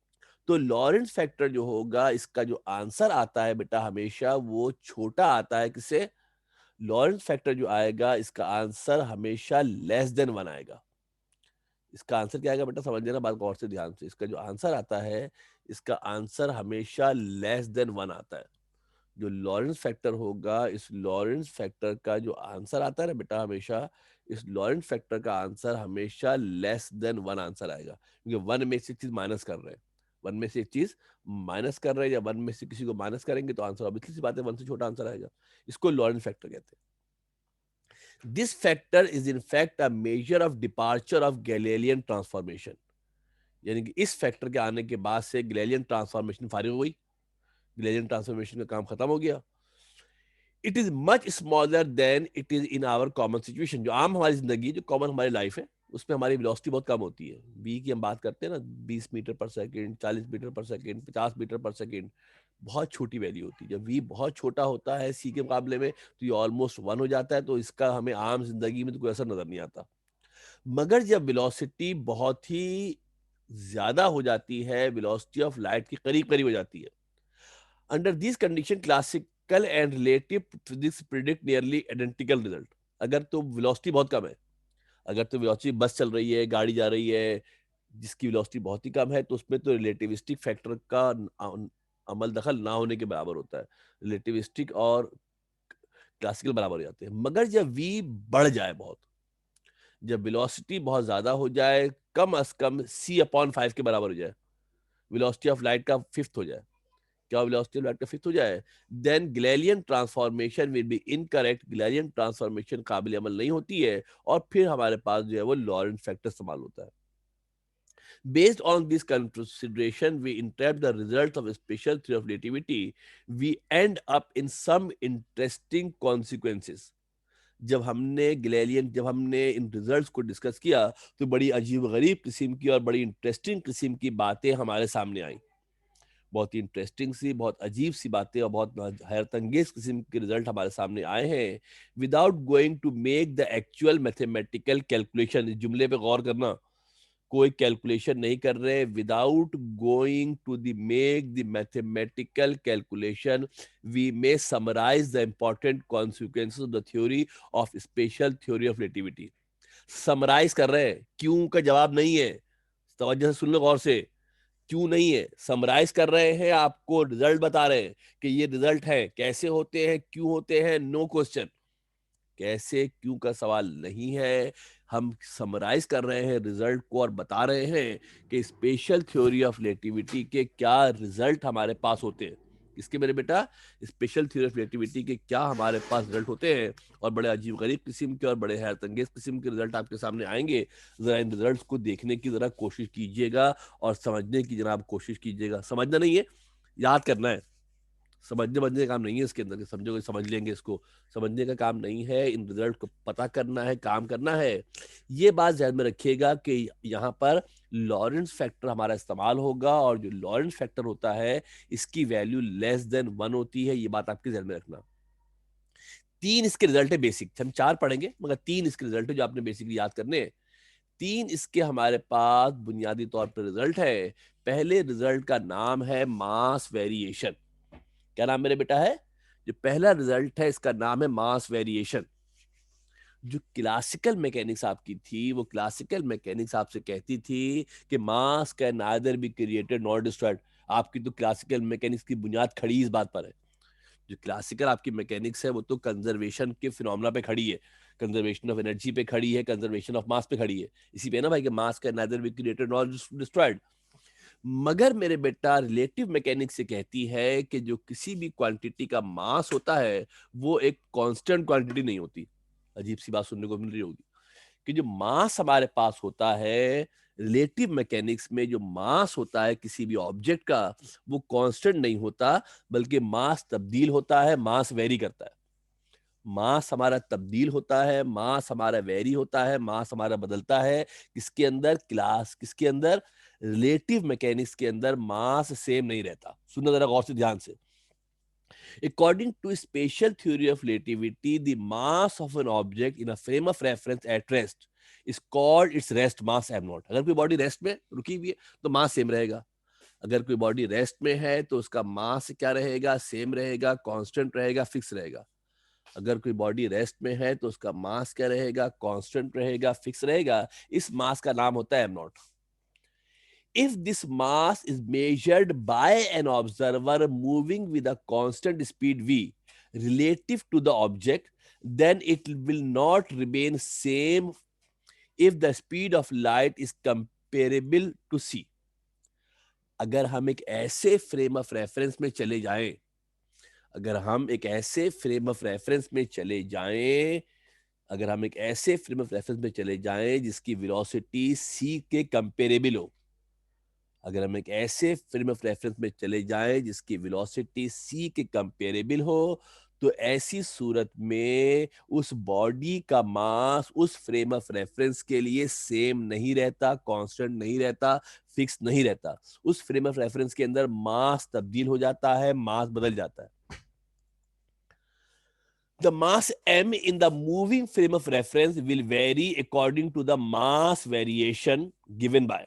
तो लॉरेंट फैक्टर जो होगा, इसका जो आंसर आता है बेटा हमेशा वो छोटा आता है। किससे, लॉरेंट फैक्टर जो आएगा इसका आंसर हमेशा << 1 आएगा। इसका आंसर क्या आएगा बेटा, समझ लेना बात गौर से ध्यान से, इसका जो आंसर आता है, इसका आंसर हमेशा << 1 आता है। जो लॉरेंस फैक्टर होगा, इस लॉरेंस फैक्टर का जो आंसर आता है ना बेटा, हमेशा इस लॉरेंस फैक्टर का आंसर हमेशा << 1 आंसर आएगा, क्योंकि 1 में से एक चीज माइनस कर रहे हैं, 1 में से एक चीज माइनस कर रहे हैं, या 1 में से किसी को माइनस करेंगे तो आंसर ऑब्वियसली सी बात है 1 से छोटा आंसर आएगा। इसको लॉरेंस फैक्टर कहते हैं। This factor is in fact a measure of departure of Galilean transformation. यानी कि इस फैक्टर के आने के बाद से गैलीलियन ट्रांसफॉर्मेशन फारिग हो गई, गैलीलियन ट्रांसफॉर्मेशन का काम खत्म हो गया। It is much smaller than it is in our common situation. जो आम हमारी जिंदगी, जो कॉमन हमारी लाइफ है, उसमें हमारी वेलोसिटी बहुत कम होती है। बी की हम बात करते हैं ना, 20 मीटर पर सेकेंड, 40 मीटर पर सेकेंड, 50 मीटर पर सेकेंड, बहुत छोटी वैल्यू होती है। जब वी बहुत छोटा होता है सी के मुकाबले में, तो ये ऑलमोस्ट 1 हो जाता है, तो इसका हमें आम जिंदगी में तो कोई असर नजर नहीं आता। मगर जब वेलोसिटी बहुत ही ज्यादा हो जाती है, वेलोसिटी ऑफ लाइट के करीब करीब हो जाती है, under this condition classical and relative physics predict nearly identical result. अगर तो वेलोसिटी बहुत कम है, अगर तो वेलोसिटी बस चल रही है, गाड़ी जा रही है जिसकी वेलोसिटी बहुत ही कम है, तो उसमें तो रिलेटिविस्टिक फैक्टर का अमल दखल ना होने के बराबर होता है। रिलेटिविस्टिक और क्लासिकल बराबर हो जाते हैं। मगर जब v बढ़ जाए बहुत, जब वेलोसिटी बहुत ज्यादा हो जाए, कम अज कम c/5 के बराबर हो जाए, वेलोसिटी ऑफ लाइट का फिफ्थ हो जाए, क्या वेलोसिटी ऑफ लाइट का फिफ्थ हो जाए, then Galilean transformation will be incorrect. Galilean transformation काबिल अमल नहीं होती है, और फिर हमारे पास जो है वो लॉरेंट फैक्टर इस्तेमाल होता है। Based on this consideration, we interpret the result of a special theory of relativity. We end up in some interesting consequences. जब हमने इन रिजल्ट्स को डिस्कस किया, तो बड़ी अजीब गरीब किस्म की और बड़ी इंटरेस्टिंग किस्म की बातें हमारे सामने आई। बहुत ही इंटरेस्टिंग सी, बहुत अजीब सी बातें और बहुत हैरत अंगेज किस्म के रिजल्ट हमारे सामने आए हैं। Without going to make the actual mathematical calculation, इस जुमले पे गौर करना, कोई कैलकुलेशन नहीं कर रहे, without going to the make the mathematical calculation we may summarize the important consequences of the theory of special theory of relativity. Summarize कर रहे हैं, क्यों का जवाब नहीं है, तवज्जो से सुन लो गौर से, क्यों नहीं है, समराइज कर रहे हैं, आपको रिजल्ट बता रहे हैं कि ये रिजल्ट है, कैसे होते हैं, क्यों होते हैं, नो क्वेश्चन, कैसे क्यों का सवाल नहीं है, हम समराइज कर रहे हैं रिजल्ट को और बता रहे हैं कि स्पेशल थ्योरी ऑफ रिलेटिविटी के क्या रिजल्ट हमारे पास होते हैं। इसके मेरे बेटा, स्पेशल थ्योरी ऑफ रिलेटिविटी के क्या हमारे पास रिजल्ट होते हैं, और बड़े अजीब गरीब किस्म के और बड़े हैरत अंगेज किस्म के रिजल्ट आपके सामने आएंगे। जरा इन रिजल्ट्स को देखने की जरा कोशिश कीजिएगा और समझने की जनाब कोशिश कीजिएगा। समझना नहीं है, याद करना है। समझने बझने का काम नहीं है इसके अंदर कि समझोगे समझ लेंगे, इसको समझने का काम नहीं है, इन रिजल्ट को पता करना है, काम करना है। ये बात ध्यान में रखिएगा कि यहाँ पर लॉरेंस फैक्टर हमारा इस्तेमाल होगा, और जो लॉरेंस फैक्टर होता है इसकी वैल्यू लेस देन 1 होती है, ये बात आपके ध्यान में रखना। 3 इसके रिजल्ट है बेसिक, हम 4 पढ़ेंगे मगर 3 इसके रिजल्ट है जो आपने बेसिकली याद करने हैं। 3 इसके हमारे पास बुनियादी तौर पर रिजल्ट है। पहले रिजल्ट का नाम है मास वेरिएशन। क्या नाम मेरे बेटा है? जो पहला रिजल्ट है इसका नाम है मास वेरिएशन। जो क्लासिकल मैकेनिक्स आपकी थी, वो क्लासिकल मैकेनिक्स आपसे कहती थी कि मास can neither be created nor destroyed. आपकी तो क्लासिकल मैकेनिक्स की बुनियाद खड़ी इस बात पर है। जो क्लासिकल आपकी मैकेनिक्स है वो तो कंजर्वेशन के फिनोमेना पे खड़ी है, कंजर्वेशन ऑफ एनर्जी पे खड़ी है, कंजर्वेशन ऑफ मास पे खड़ी है। इसी पे ना भाई कि मास can neither be created nor destroyed. मगर मेरे बेटा रिलेटिव मैकेनिक्स से कहती है कि जो किसी भी क्वांटिटी का मास होता है वो एक कांस्टेंट क्वांटिटी नहीं होती। अजीब सी बात सुनने को मिल रही होगी कि जो मास हमारे पास होता है, रिलेटिव मैकेनिक्स में जो मास होता है किसी भी ऑब्जेक्ट का, वो कांस्टेंट नहीं होता, बल्कि मास तब्दील होता है, मास वेरी करता है। मास हमारा तब्दील होता है, मास हमारा वेरी होता है, मास हमारा बदलता है। किसके अंदर? क्लास किसके अंदर? रिलेटिव मैकेनिक्स के अंदर मास सेम नहीं रहता। सुनना जरा गौर से ध्यान से। According to special theory of relativity, the mass of an object in a frame of reference at rest is called its rest mass m naught। अगर कोई बॉडी रेस्ट में रुकी हुई है तो मास सेम रहेगा। अगर कोई बॉडी रेस्ट में है तो उसका मास क्या रहेगा? सेम रहेगा, कांस्टेंट रहेगा, फिक्स रहेगा। अगर कोई बॉडी रेस्ट में है तो उसका मास क्या रहेगा? कांस्टेंट रहेगा, फिक्स रहेगा। इस मास का नाम होता है am not. If this mass is measured by an observer moving with a constant speed v relative to the object, then it will not remain same if the speed of light is comparable to c। अगर हम एक ऐसे frame of reference में चले जाएं, अगर हम एक ऐसे फ्रेम ऑफ रेफरेंस में चले जाएं, अगर हम एक ऐसे फ्रेम ऑफ रेफरेंस में चले जाएं जिसकी वेलोसिटी c के कंपेरेबल हो, अगर हम एक ऐसे फ्रेम ऑफ रेफरेंस में चले जाएं जिसकी वेलोसिटी c के कंपेरेबल हो, तो ऐसी सूरत में उस बॉडी का मास उस फ्रेम ऑफ रेफरेंस के लिए सेम नहीं रहता, कांस्टेंट नहीं रहता, फिक्स नहीं रहता। उस फ्रेम ऑफ रेफरेंस के अंदर मास तब्दील हो जाता है, मास बदल जाता है। The mass m in the moving frame of reference will vary according to the mass variation given by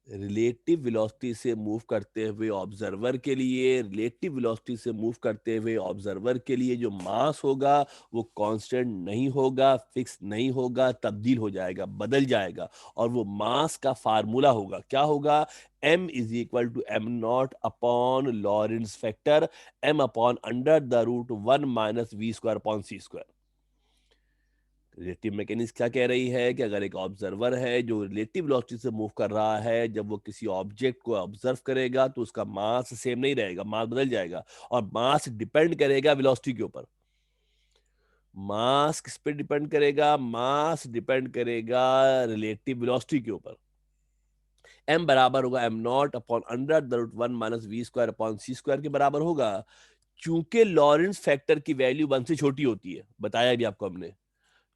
relative velocity से मूव करते हुए ऑब्जर्वर के लिए, रिलेटिव वेलोसिटी से मूव करते हुए ऑब्जर्वर के लिए जो मास होगा वो कांस्टेंट नहीं होगा, फिक्स नहीं होगा, तब्दील हो जाएगा, बदल जाएगा। और वो मास का फार्मूला होगा, क्या होगा? m is equal to m not upon Lorentz factor, m upon under the root 1 minus v square upon c square. Relative mechanics क्या कह रही है कि अगर एक ऑब्जर्वर है जो रिलेटिव वेलोसिटी से मूव कर रहा है, जब वो किसी ऑब्जेक्ट को ऑब्जर्व करेगा तो उसका मास सेम नहीं रहेगा, मास बदल जाएगा। और मास डिपेंड करेगा वेलोसिटी के ऊपर। मास किस पे डिपेंड करेगा? मास डिपेंड करेगा रिलेटिव वेलोसिटी के ऊपर। m बराबर होगा m not upon under the root 1 minus v square upon c square के बराबर होगा। चूंकि लॉरेंस फैक्टर की वैल्यू 1 से छोटी होती है, बताया भी आपको हमने।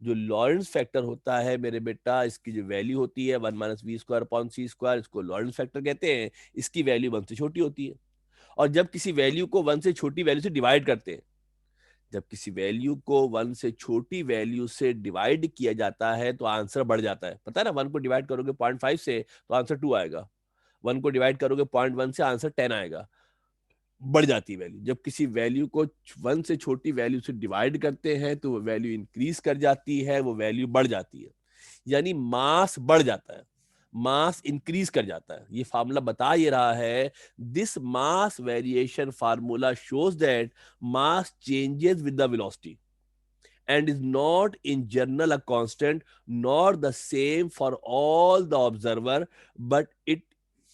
जो लॉरेंस फैक्टर होता है मेरे बेटा, इसकी जो वैल्यू होती है 1 minus v square upon c square, इसको लॉरेंस फैक्टर कहते हैं। इसकी वैल्यू 1 से छोटी होती है। और जब किसी वैल्यू को 1 से छोटी वैल्यू से डिवाइड करते हैं, जब किसी वैल्यू को 1 से छोटी वैल्यू से डिवाइड किया जाता है तो आंसर बढ़ जाता है। पता है ना, 1 को डिवाइड करोगे 0.5 से तो आंसर 2 आएगा, 1 को डिवाइड करोगे 0.1 से आंसर 10 आएगा, बढ़ जाती है वैल्यू। जब किसी वैल्यू को 1 से छोटी वैल्यू से डिवाइड करते हैं तो वो वैल्यू इंक्रीज कर जाती है, वो वैल्यू बढ़ जाती है, यानी मास बढ़ जाता है, मास इंक्रीज कर जाता है। ये फार्मूला बता ये रहा है, this mass variation formula shows that mass changes with the velocity and is not in general a constant nor the same for all the observer, but it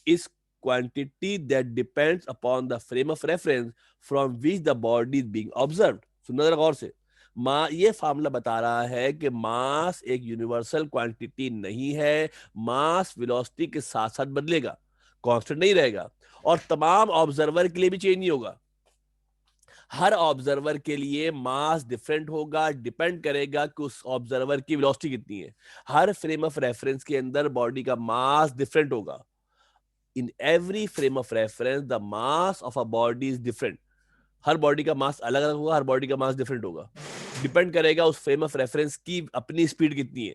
is quantity that depends upon the frame of reference from which the body is being observed. सुनना जरा गौर से, ये formula बता रहा है कि मास एक universal quantity नहीं है, मास वेलोसिटी के साथ साथ बदलेगा, कांस्टेंट नहीं रहेगा, और तमाम ऑब्जर्वर के लिए भी चेंज नहीं होगा। हर ऑब्जर्वर के लिए मास डिफरेंट होगा, डिपेंड करेगा कि उस ऑब्जर्वर की वेलोसिटी कितनी है। हर फ्रेम ऑफ रेफरेंस के अंदर बॉडी का मास डिफरेंट होगा। In every frame of reference the mass of a body is different. Her body का मास अलग अलग होगा, हर बॉडी का मास डिफरेंट होगा, डिपेंड करेगा उस फ्रेम ऑफ रेफरेंस की अपनी स्पीड कितनी है।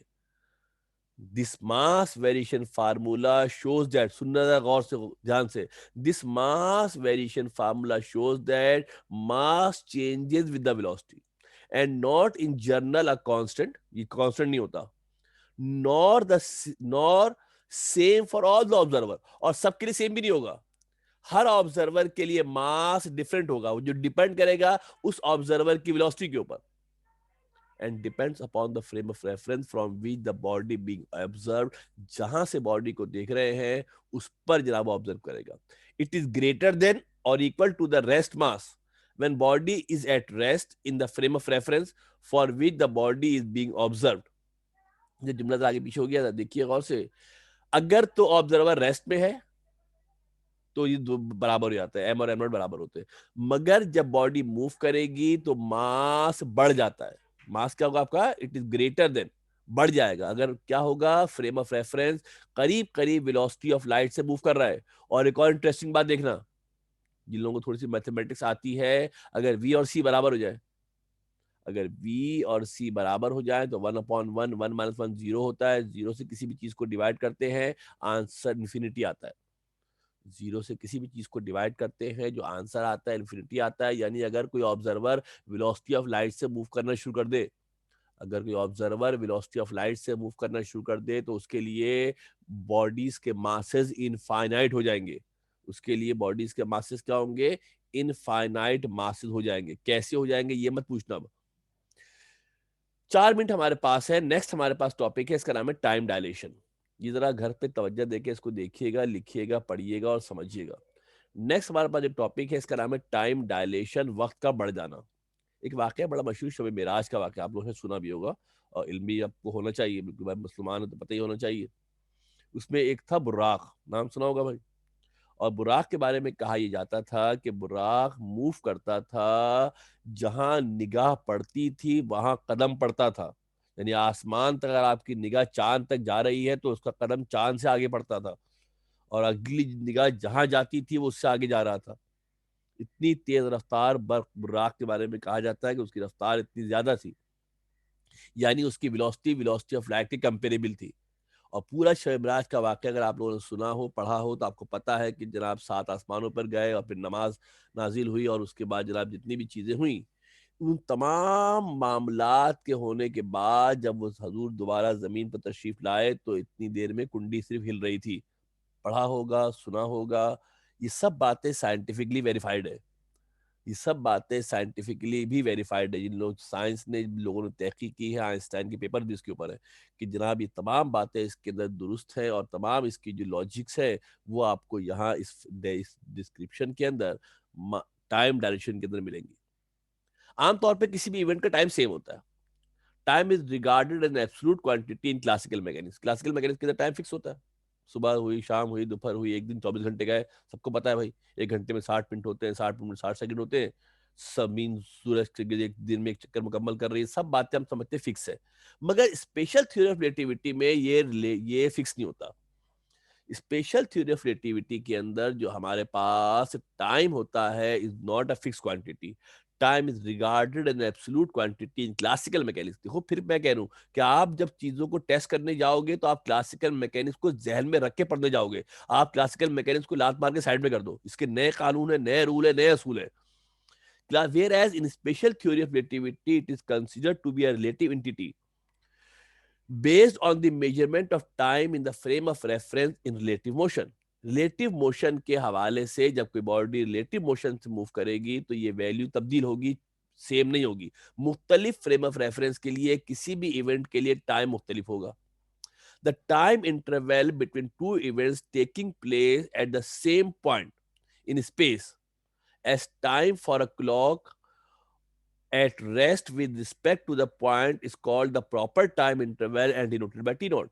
This mass variation formula shows that, सुनना गौर से ध्यान से, this mass variation formula shows that mass changes with the velocity and not in general a constant, ये कांस्टेंट नहीं होता, nor same for all the observer, और सबके लिए सेम भी नहीं होगा। हर ऑब्जर्वर के लिए मास डिफरेंट होगा, जो डिपेंड करेगा उस ऑब्जर्वर की वेलोसिटी के ऊपर, and depends upon the frame of reference from which the body being observed, जहां से बॉडी को देख रहे हैं उस पर जनाब ऑब्जर्व करेगा। इट इज ग्रेटर देन और equal to the rest mass when body is at rest in the frame of reference for which the body is being observed। ये जुमला तो आगे पीछे हो गया था, देखिए गौर से, अगर तो ऑब्जर्वर रेस्ट में है तो ये दो बराबर हो जाता है, एम और एम नॉट बराबर होते हैं, मगर जब बॉडी मूव करेगी तो मास बढ़ जाता है। मास क्या होगा आपका, इट इज ग्रेटर देन, बढ़ जाएगा। अगर क्या होगा, फ्रेम ऑफ रेफरेंस करीब करीब वेलोसिटी ऑफ लाइट से मूव कर रहा है। और एक और इंटरेस्टिंग बात देखना, जिन लोगों को थोड़ी सी मैथमेटिक्स आती है, अगर वी और सी बराबर हो जाए, अगर v और c बराबर हो जाए तो 1/1, 1 - 1 0 होता है। जीरो से किसी भी चीज को डिवाइड करते हैं, आंसर इन्फिनिटी आता है। जीरो से किसी भी चीज को डिवाइड करते हैं, जो आंसर आता है इन्फिनिटी आता है। यानी अगर कोई ऑब्जर्वर वेलोसिटी ऑफ लाइट से मूव करना शुरू कर दे, अगर कोई ऑब्जर्वर वेलोसिटी ऑफ लाइट से मूव करना शुरू कर दे तो उसके लिए बॉडीज के मासेस इनफाइनाइट हो जाएंगे। उसके लिए बॉडीज के मासेस क्या होंगे, इनफाइनाइट मासेस हो जाएंगे। कैसे हो जाएंगे ये मत पूछना। 4 मिनट हमारे पास है। नेक्स्ट हमारे पास टॉपिक है, इसका नाम है टाइम डायलेशन। ये जरा घर पे तवज्जो देके इसको देखिएगा, लिखिएगा, पढ़िएगा और समझिएगा। नेक्स्ट हमारे पास जो टॉपिक है इसका नाम है टाइम डायलेशन, वक्त का बढ़ जाना। एक वाकया बड़ा मशहूर, शब मेराज का वाकया, आप लोगों ने सुना भी होगा और इल्म भी आपको होना चाहिए, बिल्कुल भाई मुसलमान है तो पता ही होना चाहिए। उसमें एक था बुर्राक, नाम सुना होगा भाई। और बुराक के बारे में कहा यह जाता था कि बुराक मूव करता था, जहां निगाह पड़ती थी वहां कदम पड़ता था। यानी आसमान तक अगर आपकी निगाह चांद तक जा रही है तो उसका कदम चांद से आगे पड़ता था, और अगली निगाह जहां जाती थी वो उससे आगे जा रहा था। इतनी तेज रफ्तार बुराक के बारे में कहा जाता है कि उसकी रफ्तार इतनी ज्यादा थी, यानी उसकी वेलोसिटी ऑफ लाइट के कंपेरेबल थी। और पूरा शब का वाक़या अगर आप लोगों ने सुना हो, पढ़ा हो, तो आपको पता है कि जनाब 7 आसमानों पर गए और फिर नमाज नाजिल हुई, और उसके बाद जनाब जितनी भी चीज़ें हुई, उन तमाम मामलात के होने के बाद जब वो हजूर दोबारा ज़मीन पर तशरीफ़ लाए तो इतनी देर में कुंडी सिर्फ हिल रही थी। पढ़ा होगा, सुना होगा, ये सब बातें साइंटिफिकली वेरीफाइड है। ये सब बातें साइंटिफिकली भी वेरीफाइड है। जिन लोग साइंस ने, जिन लोगों ने तहकीक की है, आइंस्टाइन के पेपर भी इसके ऊपर है कि जनाब ये तमाम बातें इसके अंदर दुरुस्त है, और तमाम इसकी जो लॉजिक्स है वो आपको यहाँ इस डिस्क्रिप्शन के अंदर, टाइम डायरेक्शन के अंदर मिलेंगी। आमतौर पर किसी भी इवेंट का टाइम सेम होता है। Time is regarded an absolute quantity in classical mechanics. Classical mechanics के अंदर टाइम फिक्स होता है। सुबह हुई, शाम हुई, दोपहर हुई, एक दिन 24 घंटे का है, सबको पता है भाई। 1 घंटे में 60 मिनट होते हैं, 60 मिनट में 60 सेकंड होते हैं। जमीन सूरज के एक दिन में एक चक्कर मुकम्मल कर रही है, सब बातें हम समझते फिक्स है। मगर स्पेशल थ्योरी ऑफ रिलेटिविटी में ये फिक्स नहीं होता। स्पेशल थ्योरी ऑफ रिलेटिविटी के अंदर जो हमारे पास टाइम होता है is not a fix quantity, time is regarded an absolute quantity in classical mechanics. देखो फिर मैं कह रहा हूँ कि आप जब चीजों को टेस्ट करने जाओगे तो आप क्लासिकल मैकेनिक्स को जहन में रख के पढ़ने जाओगे। आप क्लासिकल मैकेनिक्स को लात मार के साइड में कर दो, इसके नए कानून है, नए रूल है, नए असूल है। Whereas in special theory of relativity, it is considered to be a relative entity based on the measurement of time in the frame of reference in relative motion. Relative motion के हवाले से जब कोई body relative motion से move करेगी तो ये value तब्दील होगी, सेम नहीं होगी। मुख्तलिफ फ्रेम ऑफ रेफरेंस के लिए किसी भी इवेंट के लिए टाइम मुख्तलिफ होगा। The time interval between two events taking place at the same point in space as time for a clock at rest with respect to the point is called the proper time interval and denoted by t naught.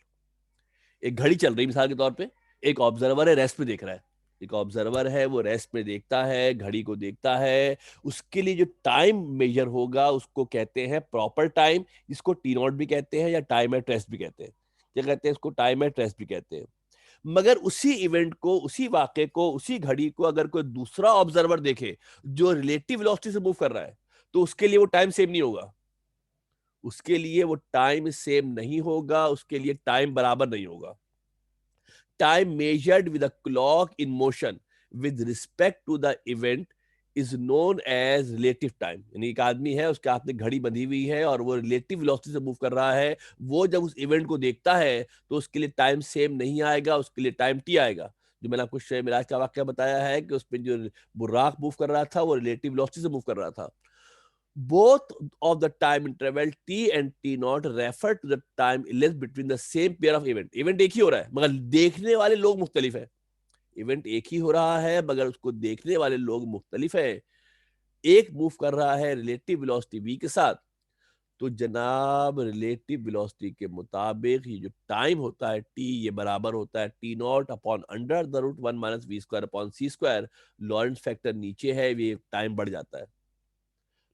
एक घड़ी चल रही मिसाल के तौर पे, एक observer है रेस्ट में देख रहा है, एक ऑब्जर्वर है वो रेस्ट में देखता है, घड़ी को देखता है, उसके लिए जो टाइम मेजर होगा उसको कहते हैं प्रॉपर टाइम। इसको टी नॉट भी कहते हैं या टाइम एट रेस्ट भी कहते हैं। क्या कहते हैं इसको? टाइम एट रेस्ट भी कहते हैं। मगर उसी इवेंट को, उसी वाक्य को, उसी घड़ी को अगर कोई दूसरा ऑब्जर्वर देखे जो रिलेटिव वेलोसिटी से मूव कर रहा है तो उसके लिए वो टाइम सेम नहीं होगा, उसके लिए वो टाइम सेम नहीं होगा, उसके लिए टाइम बराबर नहीं होगा। Time measured with a clock in motion with respect to the event is known as relative time. यानी एक आदमी है, उसके हाथ में घड़ी बंधी हुई है और वो रिलेटिव वेलोसिटी से मूव कर रहा है, वो जब उस इवेंट को देखता है तो उसके लिए टाइम सेम नहीं आएगा, उसके लिए टाइम टी आएगा। जो मैंने आपको शे मिराज का वाक्य बताया है कि उसमें जो बुर्राक मूव कर रहा था वो रिलेटिव वेलोसिटी से मूव कर रहा था। both of the time interval t and t naught refer to the time elapsed between the same pair of event। Event एक ही हो रहा है मगर देखने वाले लोग मुख्तलिफ है। इवेंट एक ही हो रहा है मगर उसको देखने वाले लोग मुख्तलिफ है। एक मूव कर रहा है रिलेटिव वेलोसिटी v के साथ, तो जनाब रिलेटिव वेलोसिटी के मुताबिक ये जो टाइम होता है t, ये बराबर होता है t not upon under the root 1 minus v square upon c square. Lorentz factor नीचे है, ये टाइम बढ़ जाता है।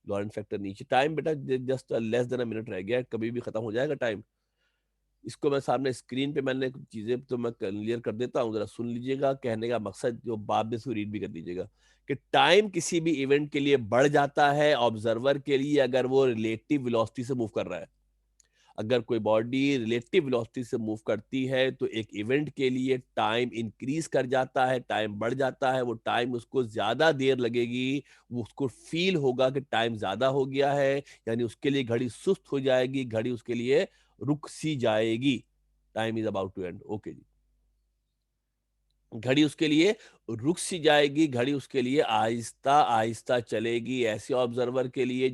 लॉरेंस फैक्टर नीचे, टाइम बेटा just less than a minute रह गया, कभी भी खत्म हो जाएगा टाइम। इसको मैं सामने स्क्रीन पे मैंने कुछ चीजें तो मैं क्लियर कर देता हूँ, जरा सुन लीजिएगा। कहने का मकसद जो बाद में रीड भी कर लीजिएगा कि टाइम किसी भी इवेंट के लिए बढ़ जाता है ऑब्जर्वर के लिए अगर वो रिलेटिव वेलोसिटी से मूव कर रहा है। अगर कोई बॉडी रिलेटिव वेलोसिटी से मूव करती है तो एक इवेंट के लिए टाइम इंक्रीज कर जाता है, टाइम बढ़ जाता है। वो टाइम उसको ज्यादा देर लगेगी, वो उसको फील होगा कि टाइम ज्यादा हो गया है, यानी उसके लिए घड़ी सुस्त हो जाएगी, घड़ी उसके लिए रुक सी जाएगी। Time is about to end. Okay जी, घड़ी उसके लिए रुक सी जाएगी, घड़ी उसके लिए आहिस्ता आहिस्ता चलेगी। ऐसे ऑब्जर्वर के लिए जो